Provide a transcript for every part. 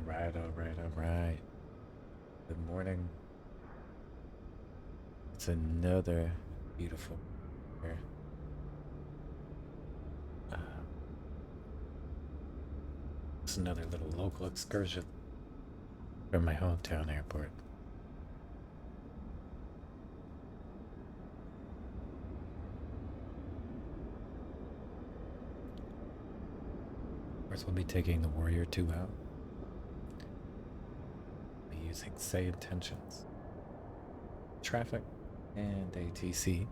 All right. Good morning. It's another beautiful year. It's another little local excursion from my hometown airport. Of course, we'll be taking the Warrior 2 out. Be using Say Intentions, Traffic, and ATC.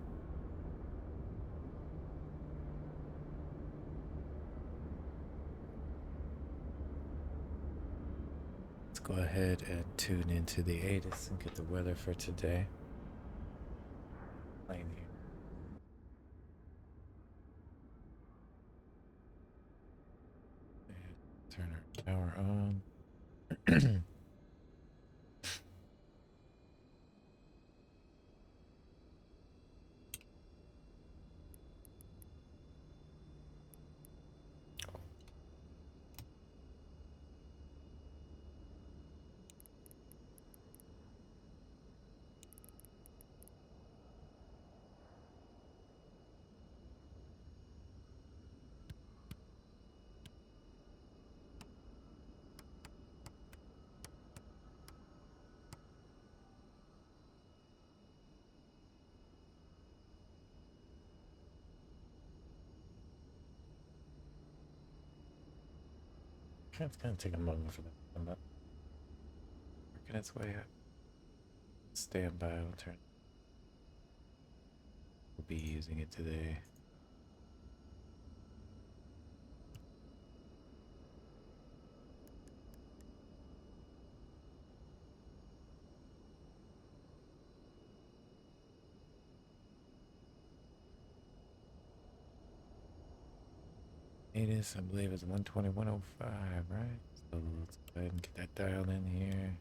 Let's go ahead and tune into the ATIS and get the weather for today. Plane here. Turn our power on. It's gonna take a moment for that to come up. Working its way up. Stand by, we'll turn. We'll be using it today. ATIS, I believe, is 120-105, right? So let's go ahead and get that dialed in here.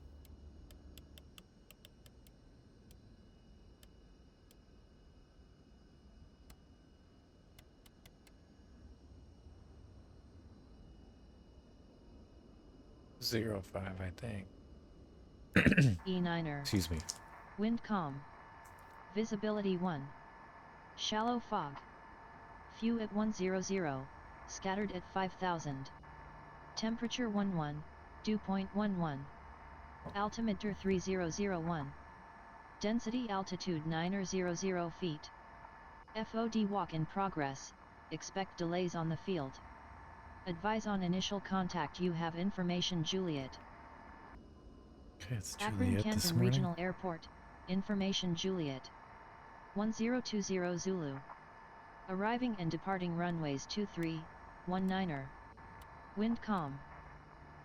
Zero 05, I think. E9er. Excuse me. Wind calm. Visibility 1. Shallow fog. Few at 100. Scattered at 5000. Temperature 11. Dew point 11. Altimeter 3001. Density altitude 900 feet. FOD walk in progress. Expect delays on the field. Advise on initial contact. You have information, Juliet. Okay, it's Juliet Akron-Canton this morning. Regional Airport. Information, Juliet. 1020 Zulu. Arriving and departing runways 2319er. Wind calm.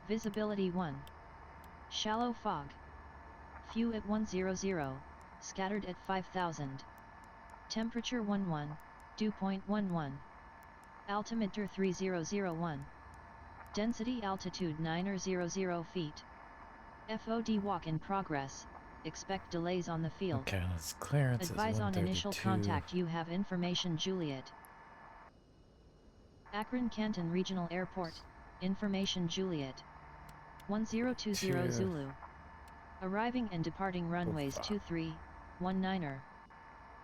Visibility 1. Shallow fog. Few at 100. Scattered at 5000. Temperature 11. Dew point 11. Altimeter 3001. Density altitude 900 feet. FOD walk in progress. Expect delays on the field. Okay, let's clearance. Advise on initial contact. You have information, Juliet. Akron-Canton Regional Airport. Information, Juliet. 1020 Zulu. Arriving and departing runways 2319er.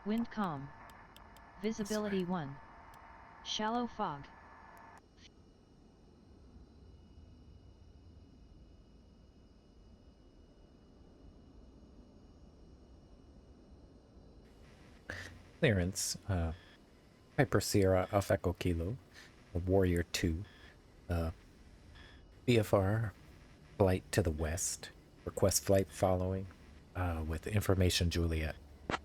Wind calm. Visibility 1. Shallow fog. Clearance. Piper Sierra Alpha Echo Kilo. Warrior 2. VFR. Flight to the west. Request flight following. With information, Juliet. Clearance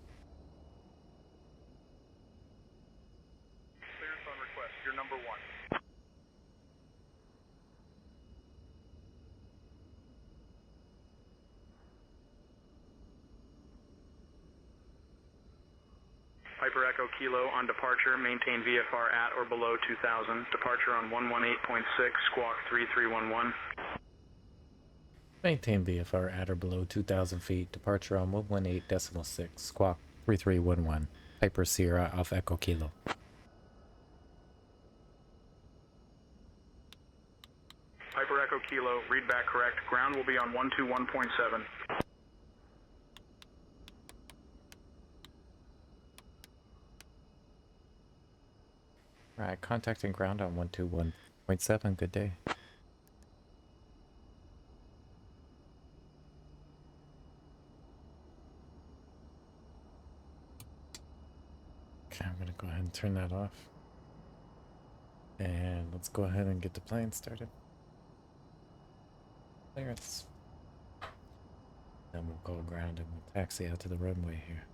on request. You're number 1. Piper Echo Kilo on departure. Maintain VFR at or below 2000. Departure on 118.6, squawk 3311. Maintain VFR at or below 2,000 feet. Departure on 118.6, squawk 3311. Piper Sierra Alpha Echo Kilo. Piper Echo Kilo, read back correct. Ground will be on 121.7. Right, contacting ground on 121.7. Good day. Okay, I'm gonna go ahead and turn that off. And let's go ahead and get the plane started. Clearance. Then we'll go ground and we'll taxi out to the runway here.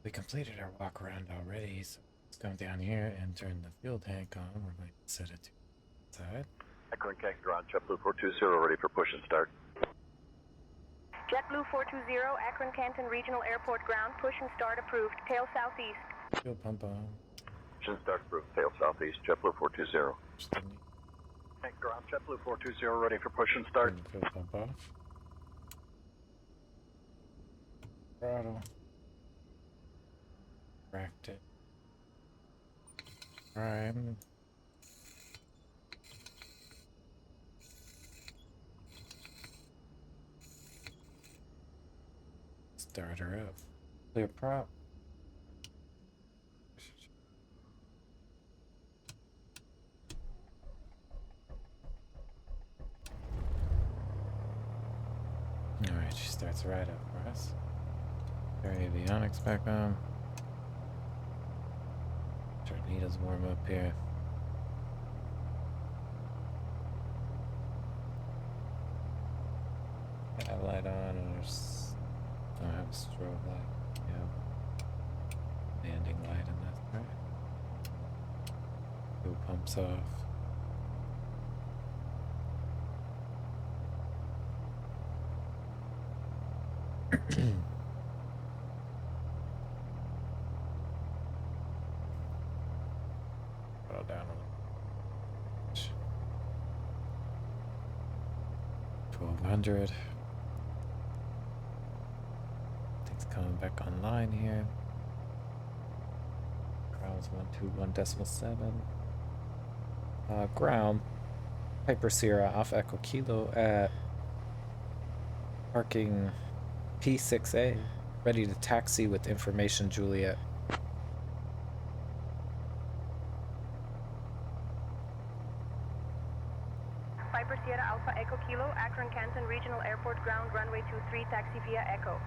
We completed our walk around already, so let's come down here and turn the fuel tank on. We're going to set it to the side. Akron-Canton ground, JetBlue 420, ready for push and start. JetBlue 420, Akron-Canton Regional Airport ground, push and start approved, tail southeast. Fuel pump on. Push and start approved, tail southeast, JetBlue 420. Just the knee. Tank ground, JetBlue 420, ready for push and start. Turn the fuel pump off. Throttle. Cracked it. Prime. Start her up. Clear prop. Alright, she starts right up for us. Turn avionics back on. Tornadoes warm up here. Have light on, and there's don't have a strobe light. Yeah. Landing light in that, right? Fuel pumps off. Down a little. 1200. Things coming back online here. Ground's 121.7. Ground. Piper Sierra off Echo Kilo at parking P6A. Ready to taxi with information, Juliet. Piper Sierra Alpha Echo Kilo, Akron-Canton Regional Airport ground, runway 23, taxi via Echo.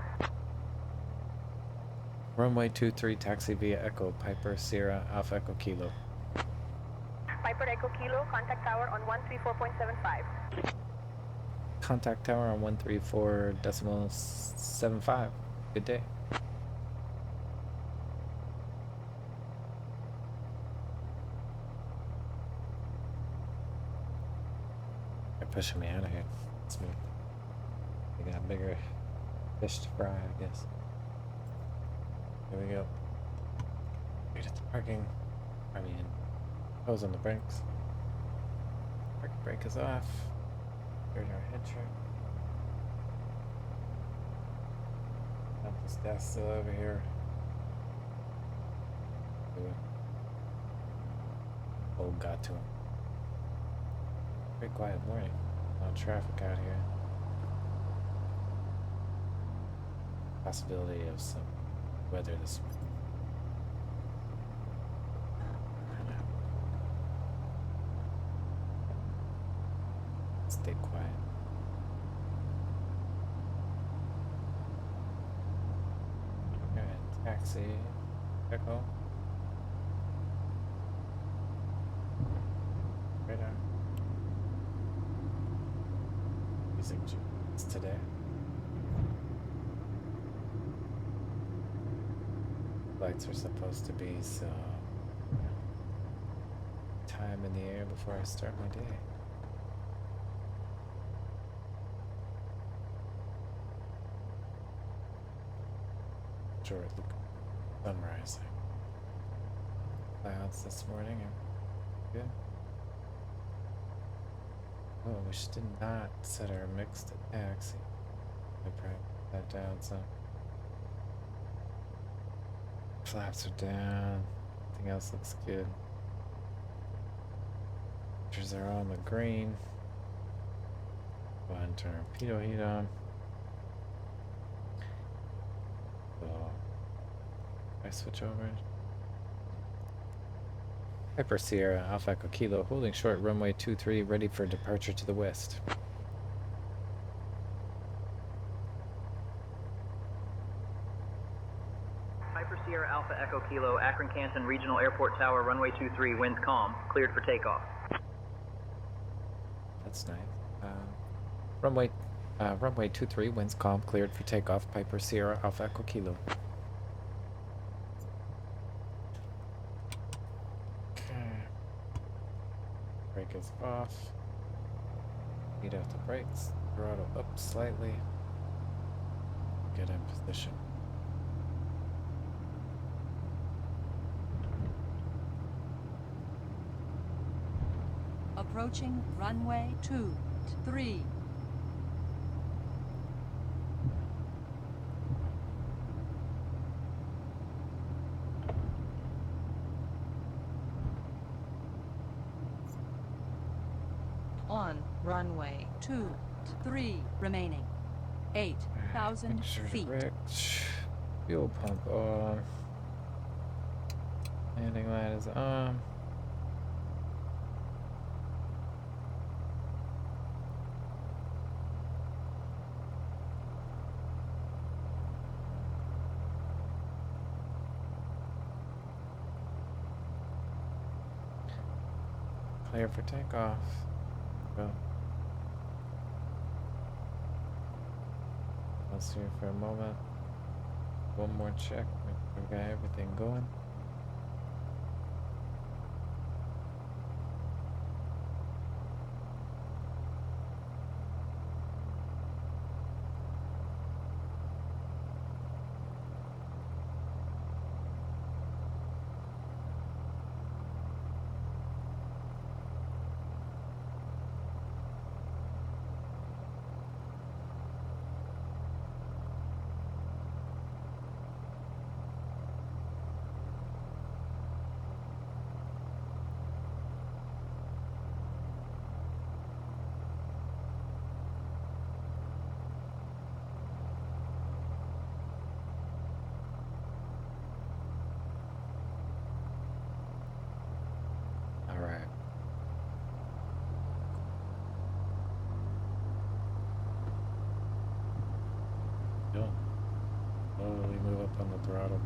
Runway 23, taxi via Echo, Piper Sierra Alpha Echo Kilo. Piper Echo Kilo, contact tower on 134.75. Contact tower on 134.75. Good day. They're pushing me out of here. It's me. They got bigger fish to fry, I guess. Here we go. Right at the parking. I mean, hose on the brakes. Park brake is off. Here's our head check. This guy's still over here. Oh, got to him. Pretty quiet morning. A lot of traffic out here. Possibility of some weather this morning. Stay quiet. Alright, taxi. Echo. Radar. Using GPS today. Lights are supposed to be so time in the air before I start my day. Sure, look, sunrise. Clouds this morning are good. Oh, we did not set our mix to taxi. I probably put that down some. Flaps are down. Everything else looks good. Pictures are on the green. Go ahead and turn torpedo heat on. So I switch over. Piper Sierra, Alpha Echo Kilo, holding short runway 23, ready for departure to the west. Piper Sierra Alpha Echo Kilo, Akron-Canton Regional Airport Tower, runway 23, winds calm, cleared for takeoff. That's nice. Runway 23, winds calm, cleared for takeoff. Piper Sierra, Alpha Echo Kilo. Okay. Brake is off. Beat out the brakes. Throttle up slightly. Get in position. Approaching runway 23. On runway 23 remaining. 8,000 Make sure to feet. brake. Fuel pump on. Landing light is on. Clear for takeoff. Go. I'll see you for a moment. One more check. Make sure we got everything going. Slowly move up on the throttle.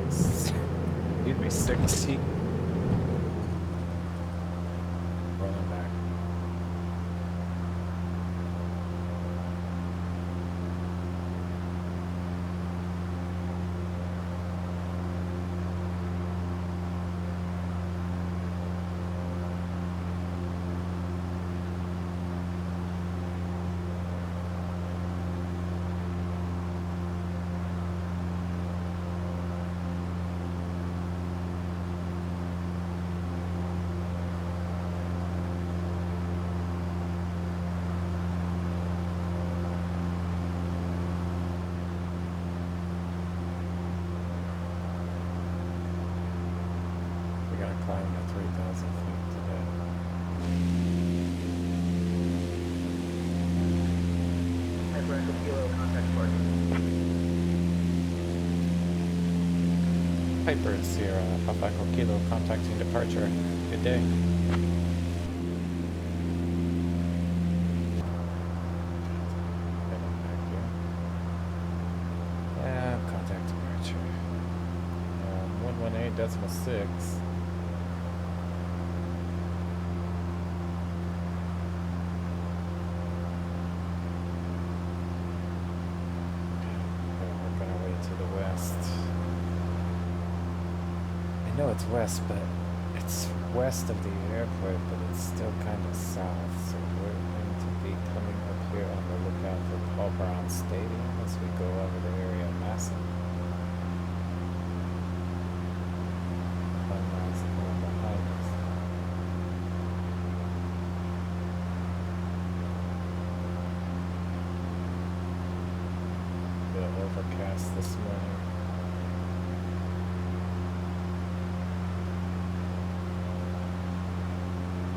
Excuse me, 60. Rolling back. Climb to 3,000 feet today. Piper Echo Kilo, contact departure. Piper Sierra, Alpha Echo Kilo, contacting departure. Good day. Yeah, contact departure. 118.6. I know it's west, but it's west of the airport, but it's still kind of south. So we're going to be coming up here on the lookout for Paul Brown Stadium as we go over the area of Massillon. 1 mile behind us. overcast this morning.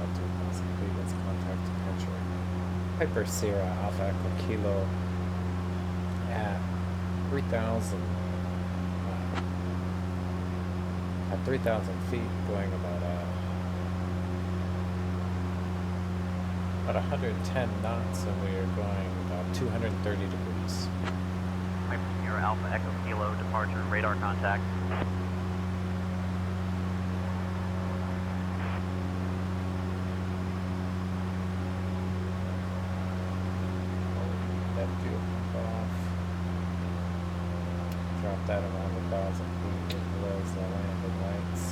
Up to 1,000 feet, let's contact departure. Piper Sierra Alpha Echo Kilo at 3,000. At 3,000 feet, going about 110 knots, and we are going about 230 degrees. Piper Sierra Alpha Echo Kilo, departure, radar contact. That fuel pump off. Drop that around 1,000 feet below the landing lights.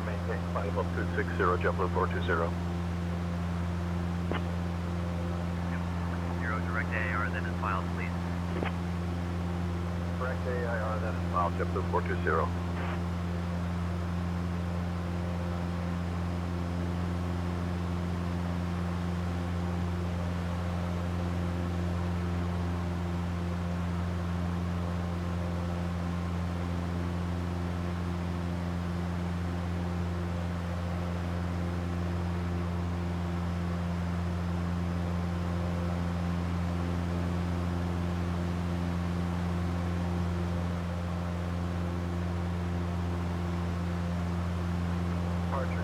Maintain flight level 260, JetBlue 420. 0 direct AIR, then in files, please. Direct AIR, then file JetBlue 420.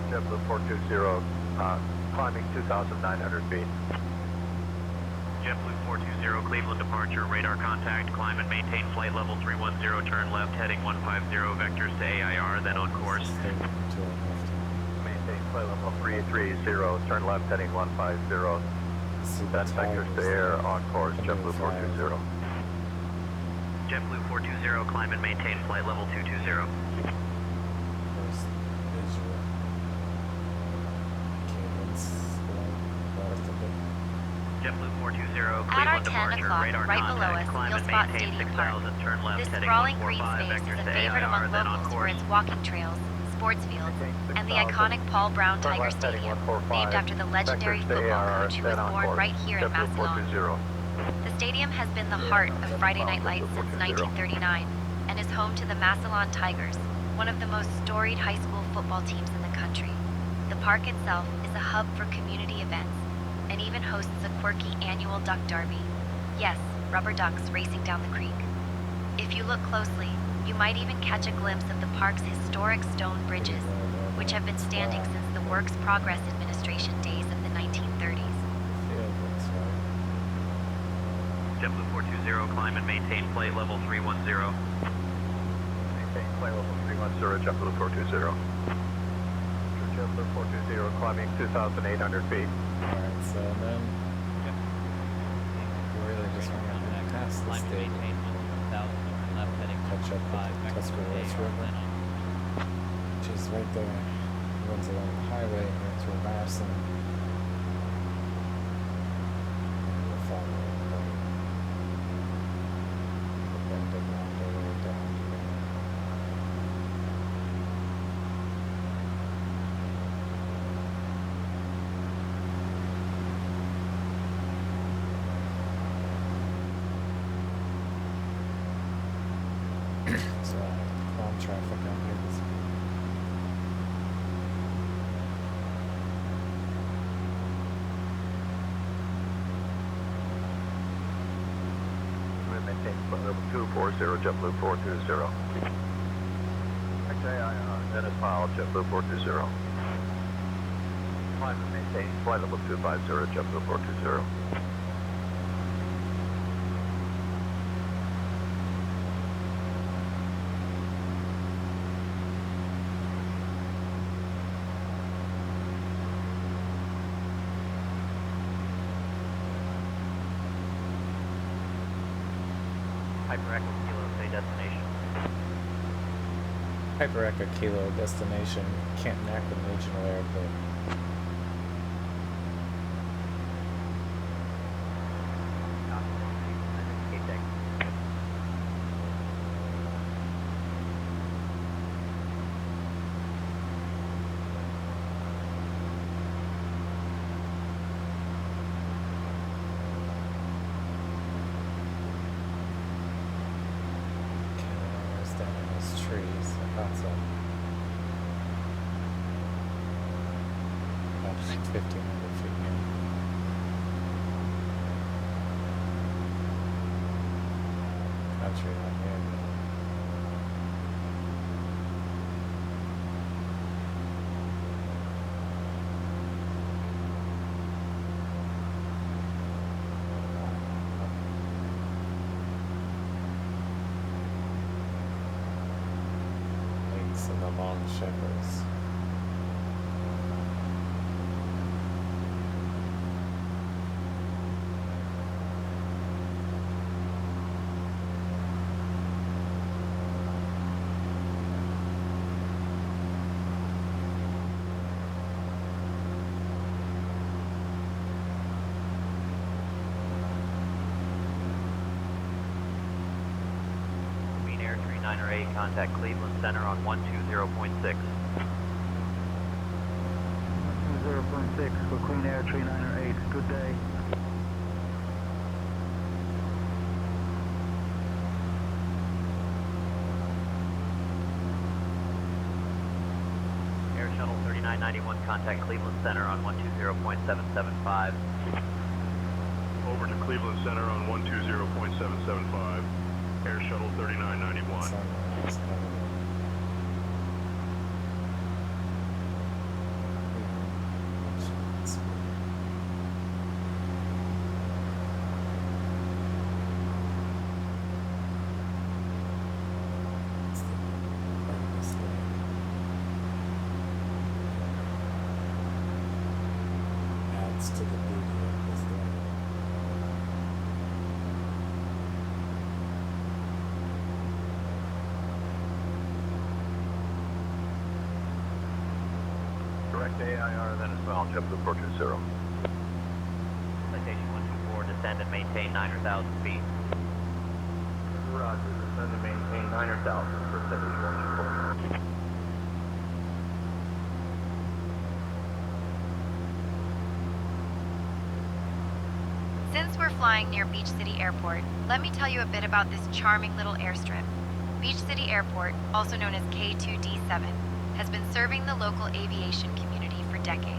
JetBlue 420, climbing 2,900 feet. JetBlue 420, Cleveland departure, radar contact, climb and maintain flight level 310, turn left, heading 150, vectors to AIR, then on course. Stay to our left. Maintain flight level 330, turn left, heading 150. See the Then vectors to tires air there. on course, Under JetBlue the flag. 420. JetBlue 420, climb and maintain flight level 220. There's visual cadence, north of it. JetBlue 420, At our Cleveland 10 departure, o'clock, radar right below contact, us, climb you'll and spot maintain Stadium 6,000, turn left, This heading sprawling green 145, space vectors is a to favorite AIR, among then on locals for course. its walking trails, sports fields, and the 6,000. iconic Paul Brown Turn Tiger left, heading Stadium, 145, named after the legendary vectors to football AIR, coach who was then on born course, right here in JetBlue Massillon. 420. The stadium has been the heart of Friday Night Lights since 1939 and is home to the Massillon Tigers, one of the most storied high school football teams in the country. The park itself is a hub for community events and even hosts a quirky annual duck derby. Yes, rubber ducks racing down the creek. If you look closely, you might even catch a glimpse of the park's historic stone bridges, which have been standing since the Works Progress Administration days of the 1930s. Field looks right. JetBlue 420, climb and maintain flight level 310. Maintain flight level 310, JetBlue 420. JetBlue 420, climbing 2,800 feet. Alright, so then we really just want to get past the stadium. Catch up with the Tuscarawas River, which is right there. It runs along the highway here through Massillon. And we'll follow it right. The bending all the way down here. So calm traffic out here this morning. We maintain 240, JetBlue 420. KCAK, Dennis Powell, JetBlue 420. Climb and maintain flight level 250, JetBlue 420. Piper Echo Kilo, say destination. Piper Echo Kilo, destination Canton Akron Regional Airport. Trees. I thought so. About like 1,500 feet here. Country out here. And the long shepherds. Queen Air 3908, contact Cleveland Center on 120.6. 0.6 for Queen Air 3908. Good day. Air Shuttle 3991, contact Cleveland Center on 120.775. Over to Cleveland Center on 120.775. Air Shuttle 3991. Sunrise coming in. Adds to the beauty of this day. Direct AIR then as well, JetBlue 420. Citation 124, descend and maintain 9,000 feet. Roger, descend and maintain 9,000 for Citation 124. Since we're flying near Beach City Airport, let me tell you a bit about this charming little airstrip. Beach City Airport, also known as K2D7, has been serving the local aviation community for decades.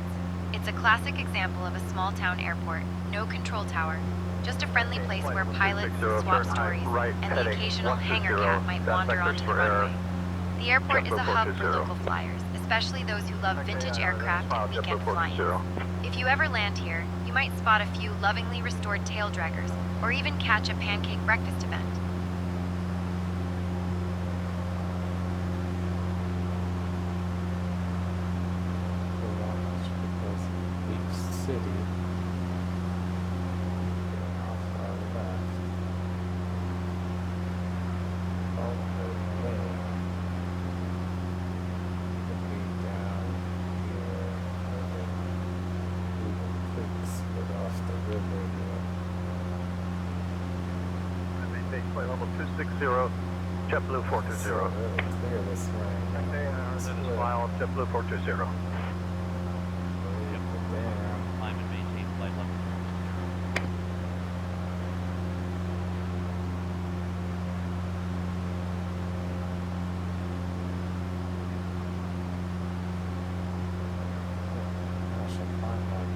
It's a classic example of a small-town airport, no control tower, just a friendly place where pilots swap stories and the occasional hangar cat might wander onto the runway. The airport is a hub for local flyers, especially those who love vintage aircraft and weekend flying. If you ever land here, you might spot a few lovingly restored tail draggers, or even catch a pancake breakfast event. Because Beach City off our left, all the way would be down here where the creeks split off the river here. Maintain flight level 260, JetBlue 420. So really clear this way. AIR then as well, JetBlue 420. Climb and maintain flight level. Gosh, I find like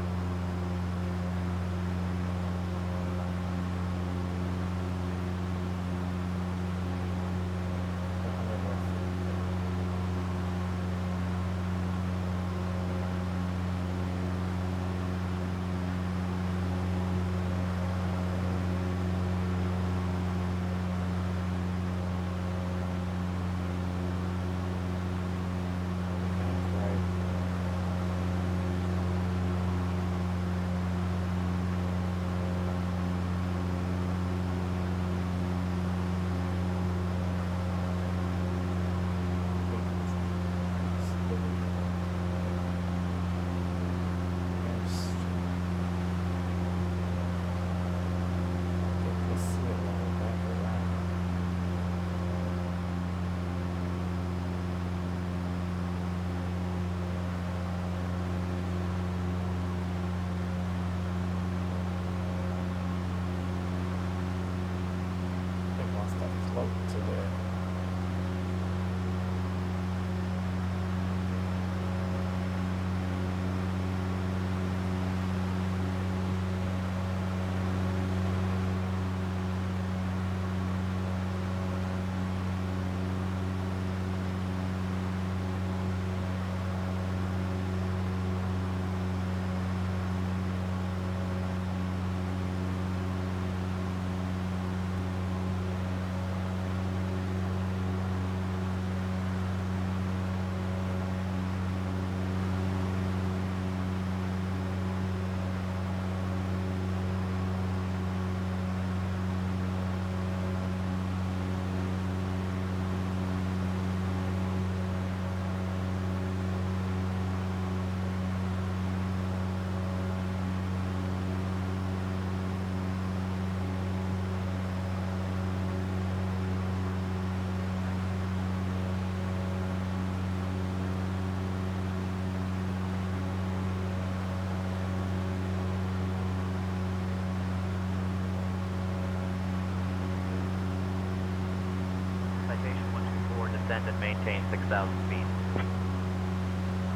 descend and maintain 6,000 feet.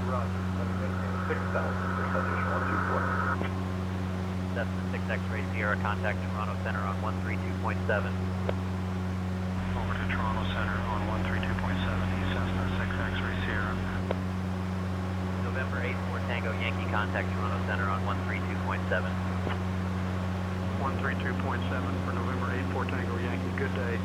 Roger. Let me maintain 6,000 for Citation 124. Cessna 6 X-ray Sierra, contact Toronto Center on 132.7. Over to Toronto Center on 132.7, East Cessna 6 X-ray Sierra. November 8, 4 Tango Yankee, contact Toronto Center on 132.7. 132.7 for November 8, 4 Tango Yankee. Good day.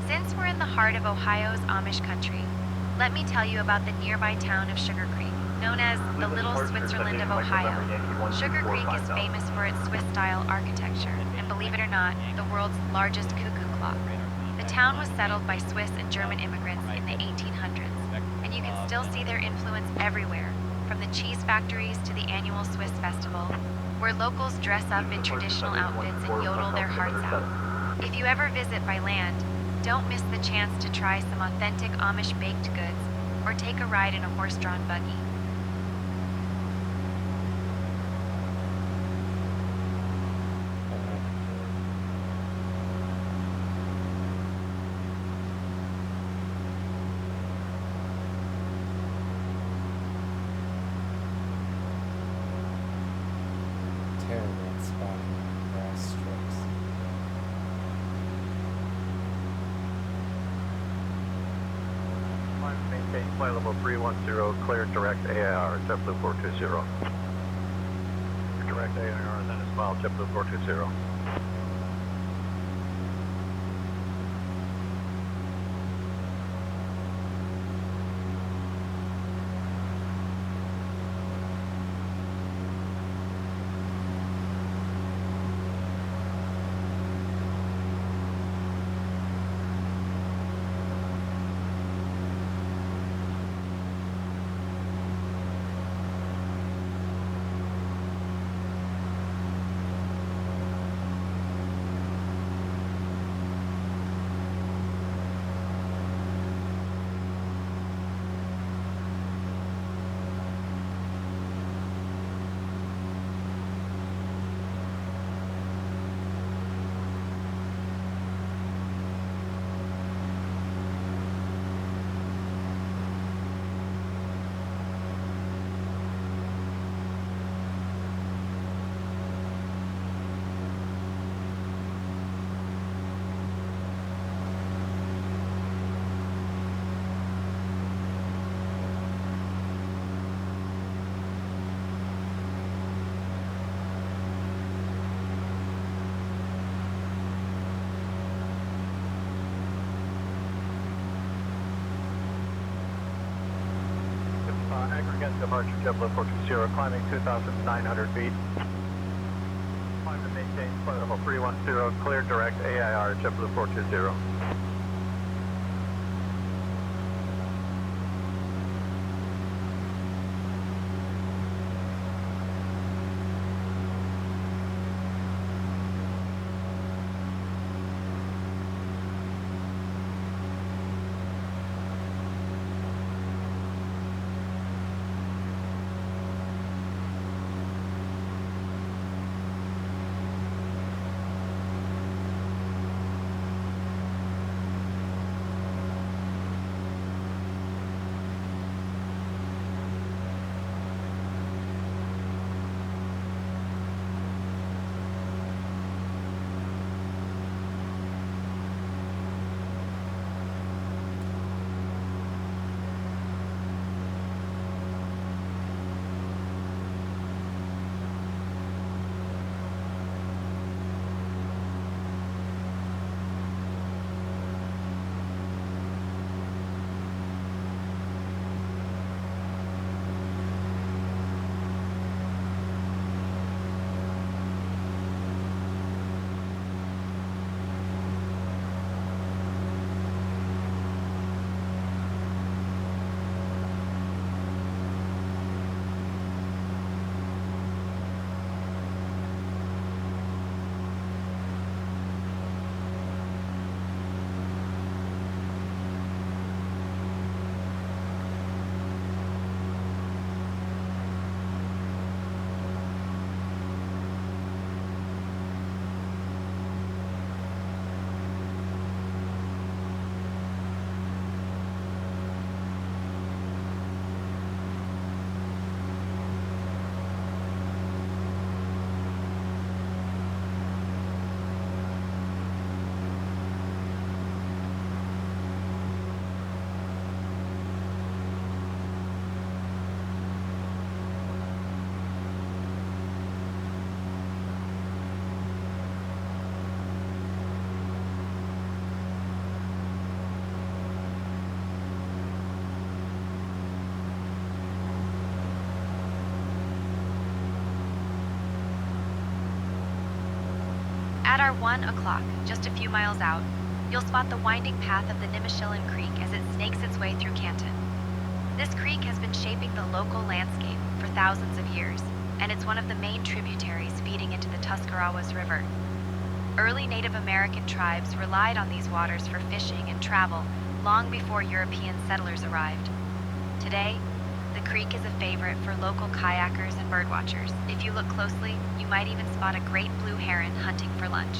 Since we're in the heart of Ohio's Amish country, let me tell you about the nearby town of Sugar Creek, known as the Little Switzerland of Ohio. Sugar Creek is famous for its Swiss-style architecture, and believe it or not, the world's largest cuckoo clock. The town was settled by Swiss and German immigrants in the 1800s, and you can still see their influence everywhere, from the cheese factories to the annual Swiss festival, where locals dress up in traditional outfits and yodel their hearts out. If you ever visit by land, don't miss the chance to try some authentic Amish baked goods or take a ride in a horse-drawn buggy. Terrible at spotting grass strips. Maintain flight level 310, clear direct AIR, JetBlue 420. Direct AIR, then as well, JetBlue 420. Akron-Canton departure, JetBlue 420, climbing 2,900 feet. Climb and maintain flight level 310, clear direct AIR, JetBlue 420. At our 1 o'clock, just a few miles out, you'll spot the winding path of the Massillon Creek as it snakes its way through Canton. This creek has been shaping the local landscape for thousands of years, and it's one of the main tributaries feeding into the Tuscarawas River. Early Native American tribes relied on these waters for fishing and travel long before European settlers arrived. Today, the creek is a favorite for local kayakers and birdwatchers. If you look closely, you might even spot a great blue heron hunting for lunch.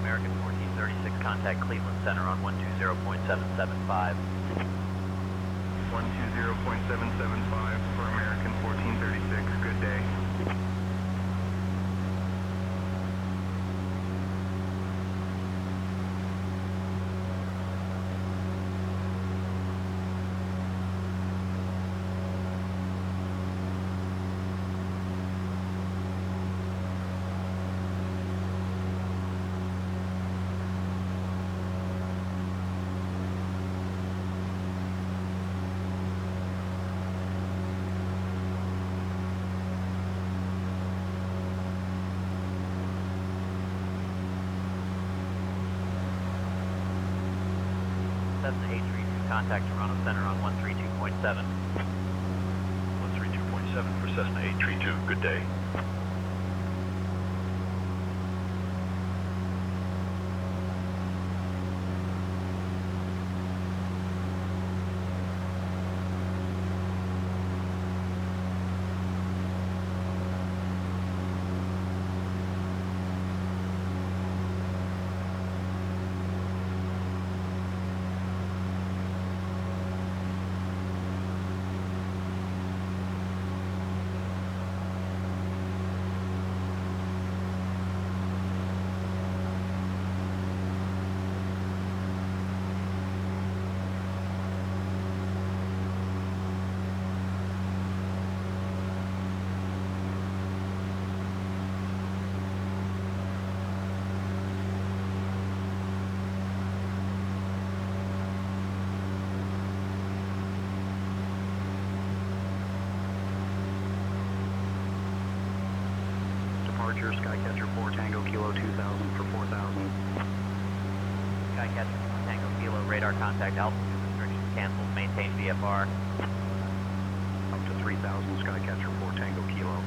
American 1436, contact Cleveland Center on 120.775. 120.775 for American 1436. Good day. Cessna 832, contact Toronto Center on 132.7. 132.7 for Cessna 832. Good day. Departure, Skycatcher 4 Tango Kilo 2000 for 4,000. Skycatcher Tango Kilo, radar contact, altitude restrictions canceled, maintain VFR. Up to 3,000, Skycatcher 4 Tango Kilo.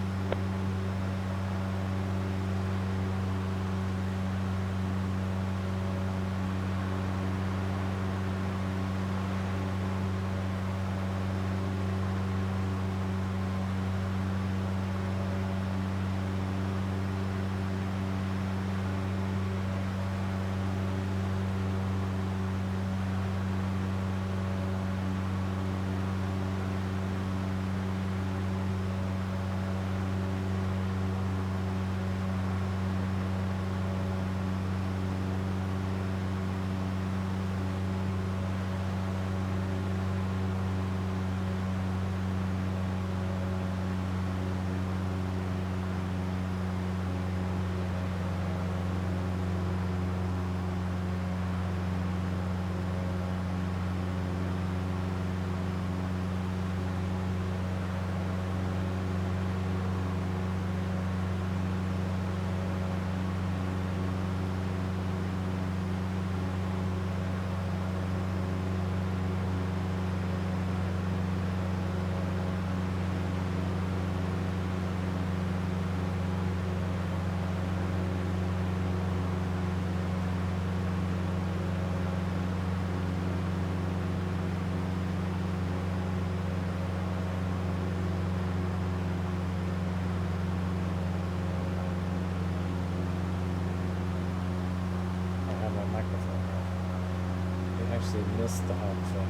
actually missed the Hall of Fame.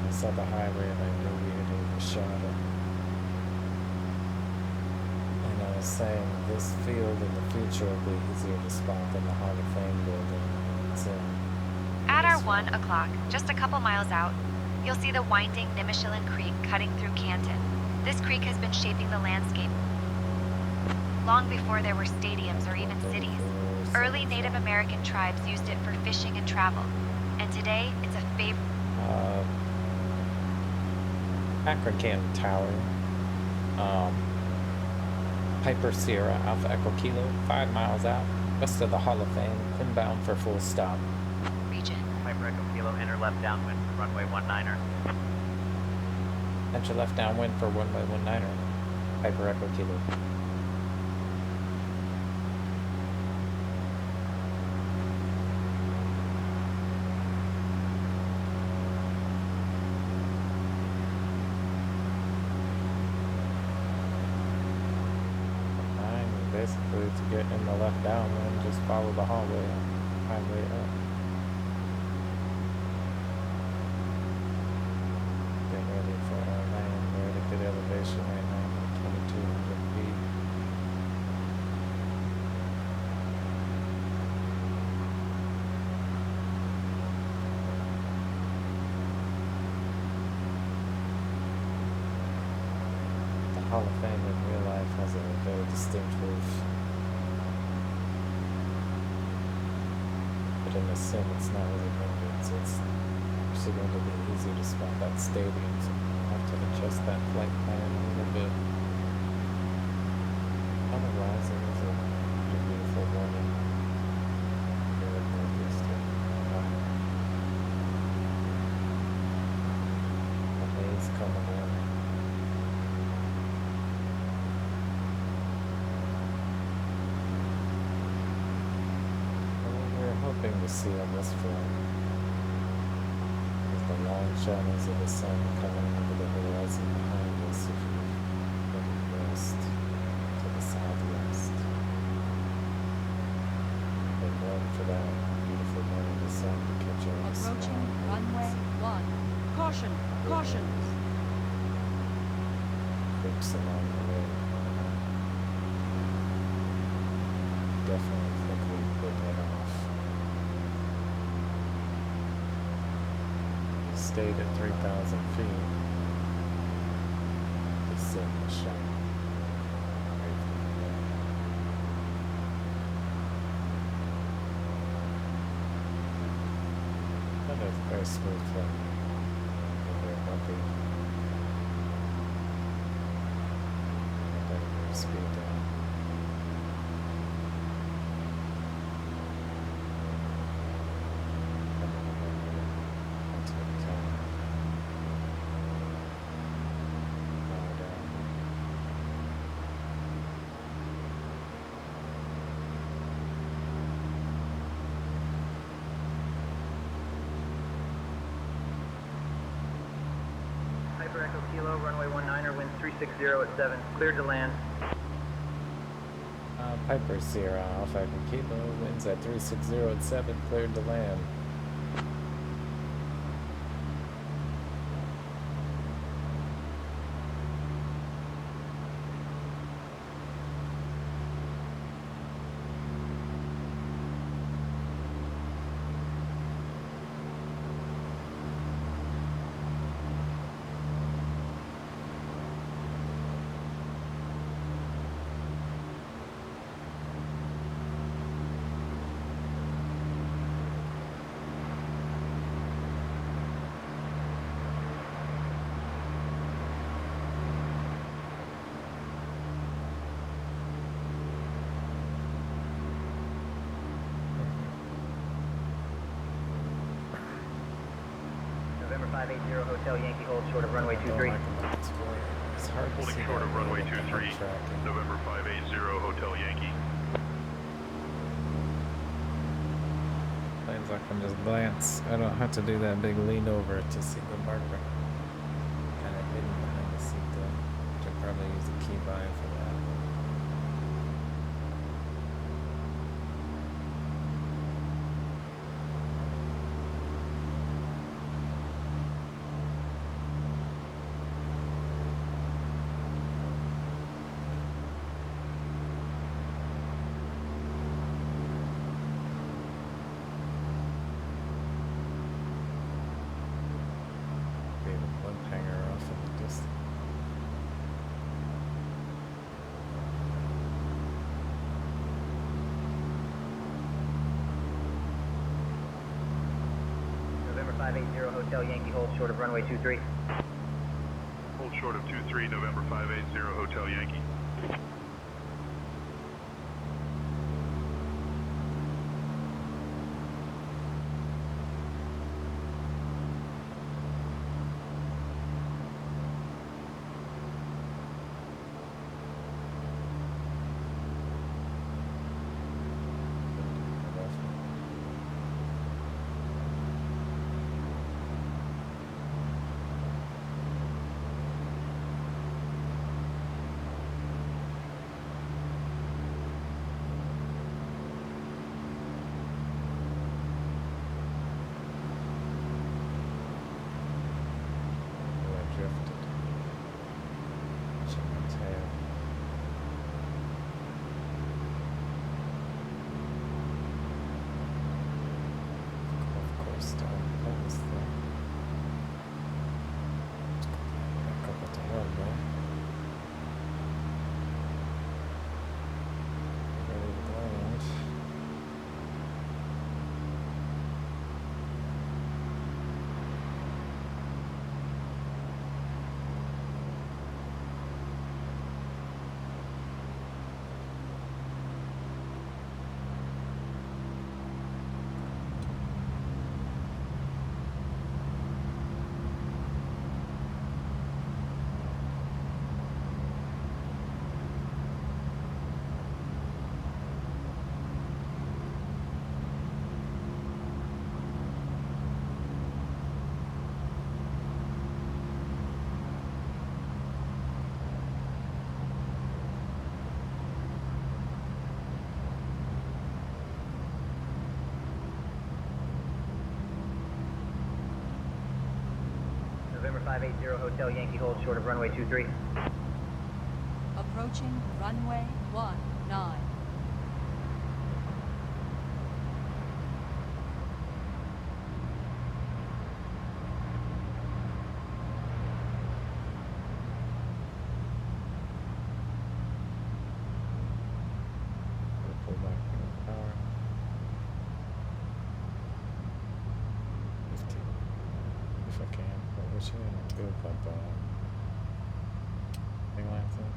I saw the highway and I knew we had overshot it. And I was saying this field in the future will be easier to spot than the Hall of Fame building. It's At our 1 o'clock, just a couple miles out, you'll see the winding Massillon Creek cutting through Canton. This creek has been shaping the landscape long before there were stadiums or even cities. Early Native American tribes used it for fishing and travel, and today it's a favorite. Akron-Canton Tower. Piper Sierra Alpha Echo Kilo, 5 miles out, west of the Hall of Fame, inbound for full stop. Region. Piper Echo Kilo, enter left downwind, runway 19er. Enter left downwind for runway 19er. Piper Echo Kilo. Basically, to get in the left downwind, just follow the highway up. Get ready for our land. We're at a good elevation right now, 2,200 feet. The Hall of Fame in real life has a very distinct roof. But in the sim, it's not really limited, so it's actually going to be easier to spot that stadium, so I'll have to adjust that flight plan a little bit. Otherwise, it was a pretty beautiful morning here at Northeastern. The haze coming in. Hoping to see on this flight with the long shadows of the sun coming over the horizon behind us if you look west to the southwest. And one for that beautiful morning the sun to catch our Approaching runway 1. Caution! Caution! Creeks along the way. Definitely think we put that off. Stayed at 3,000 feet. It's still a shot. Not a very smooth flight. Very bumpy. Better speed down. Echo Kilo, runway 19er, wind 360 at 7, cleared to land. Piper Sierra Alpha Echo Kilo, winds at 360 at 7, cleared to land. November 580 Hotel Yankee hold short of runway 23. It's hard to Holding see short of that runway on 23, track. November 580 Hotel Yankee. Planes I can just glance. I don't have to do that big lean over to see the marker. Kind of hidden behind the seat there. Should probably use a key bind for that. November 580 Hotel Yankee, hold short of runway 23. Hold short of 23, November 580 Hotel Yankee. November 580 Hotel Yankee, hold short of runway 23. Approaching runway 19. Pull back in the power. 15. If I can. But we should do a pump thing like that.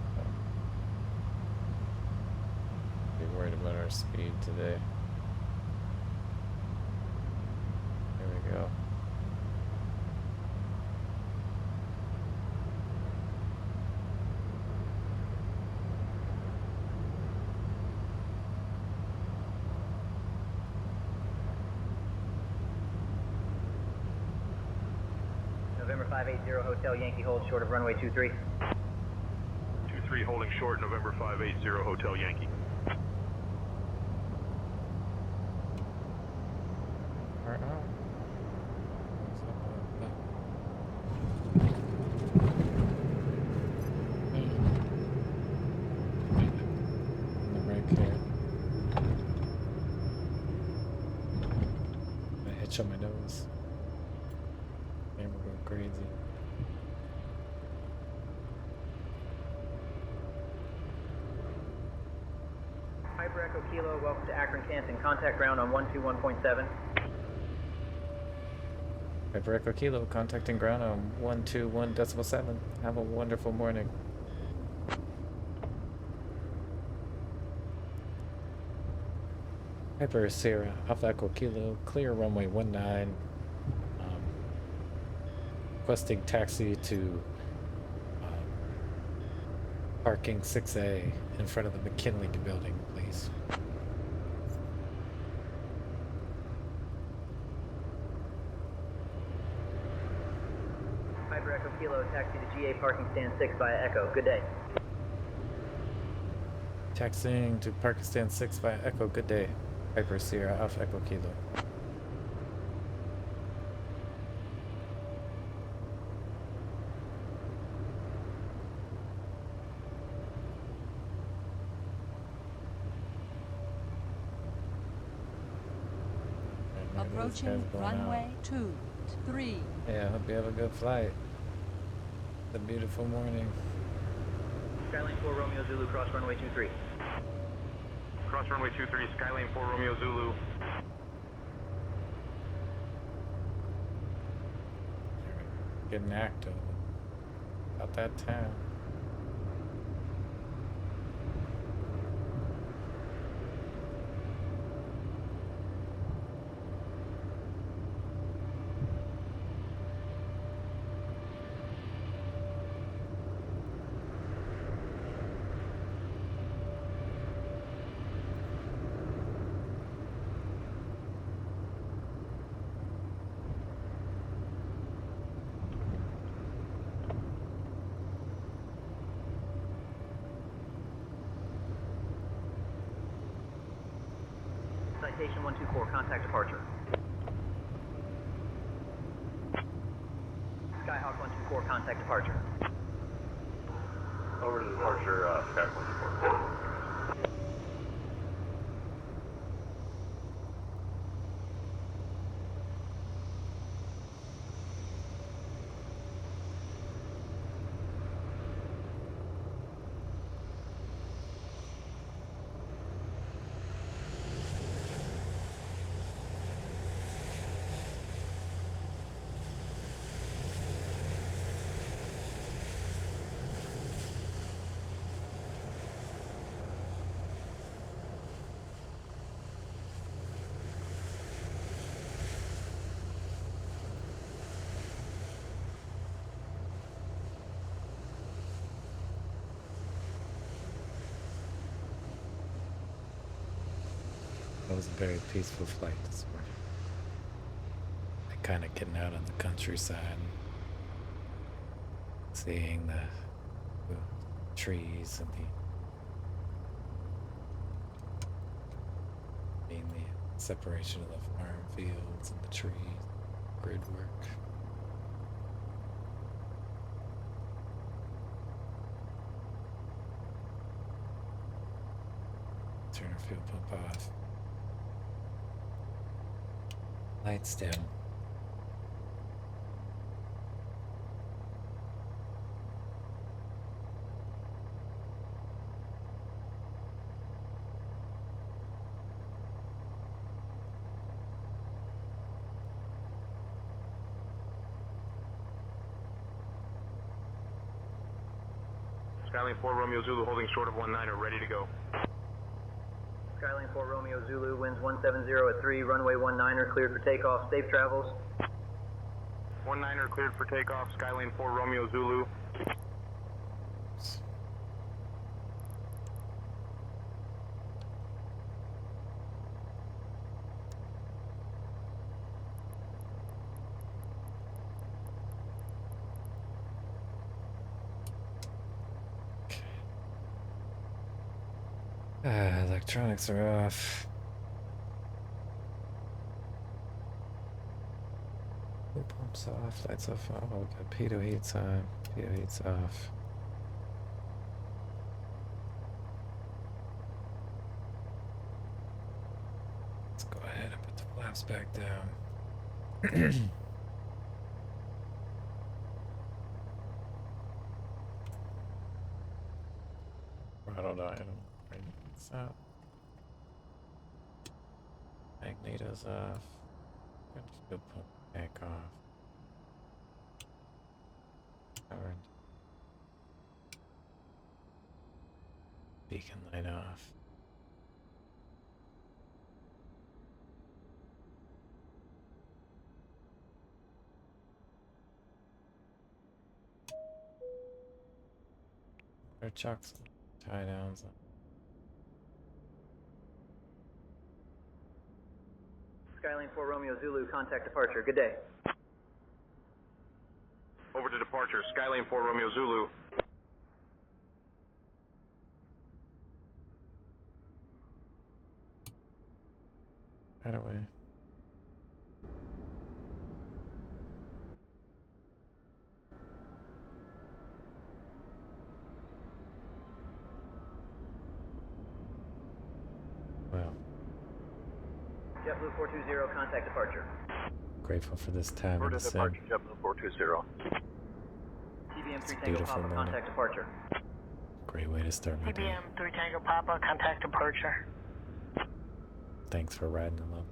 Be worried about our speed today. Here we go. November 580 Hotel Yankee, hold short of runway 23. 23 holding short, November 580 Hotel Yankee. Alright, now. The brake here. A hitch on my nose. Camera going crazy. Piper Echo Kilo, welcome to Akron-Canton. Contact ground on 121.7. Piper Echo Kilo, contacting ground on 121.7. Have a wonderful morning. Piper Sierra, Alpha Echo Kilo, clear runway 19. Requesting taxi to parking 6A in front of the McKinley building, please. Piper Echo Kilo, taxi to GA parking stand 6 via Echo. Good day. Taxiing to parking stand 6 via Echo, good day. Piper Sierra, Alpha Echo Kilo. Approaching runway 23. Yeah, I hope you have a good flight. It's a beautiful morning. Skyline 4 Romeo Zulu, cross runway 23. Cross runway 23, Skylane 4 Romeo Zulu. getting active. About that time. Citation 124, contact departure. Skyhawk 124, contact departure. Over to departure, Skyhawk 124. That was a very peaceful flight this morning. Like kind of getting out on the countryside, seeing the trees and the separation of the farm fields and the trees, grid work. Turn our fuel pump off. Lights down. Skyline 4 Romeo Zulu holding short of 19 ready to go. Skyline 4 Romeo Zulu, winds 170 at 3, runway 19 cleared for takeoff, safe travels. 19 cleared for takeoff, Skyline 4 Romeo Zulu. Electronics are off. Fuel pumps off, lights off. Oh, we got pitot heats on. Pitot heats off. Let's go ahead and put the flaps back down. Throttle item. Out. Magneto's off. Got the fuel pump back off. Powered. Beacon light off. Our chocks, tie downs. Skyline 4 Romeo Zulu, contact departure. Good day. Over to departure, Skyline 4 Romeo Zulu. Right away. Well. JetBlue 420, contact departure. Grateful for this time in the sim. Departure, JetBlue 420. TBM 3 Tango Papa, contact departure. Great way to start my day. TBM 3 Tango Papa, contact departure. Thanks for riding along.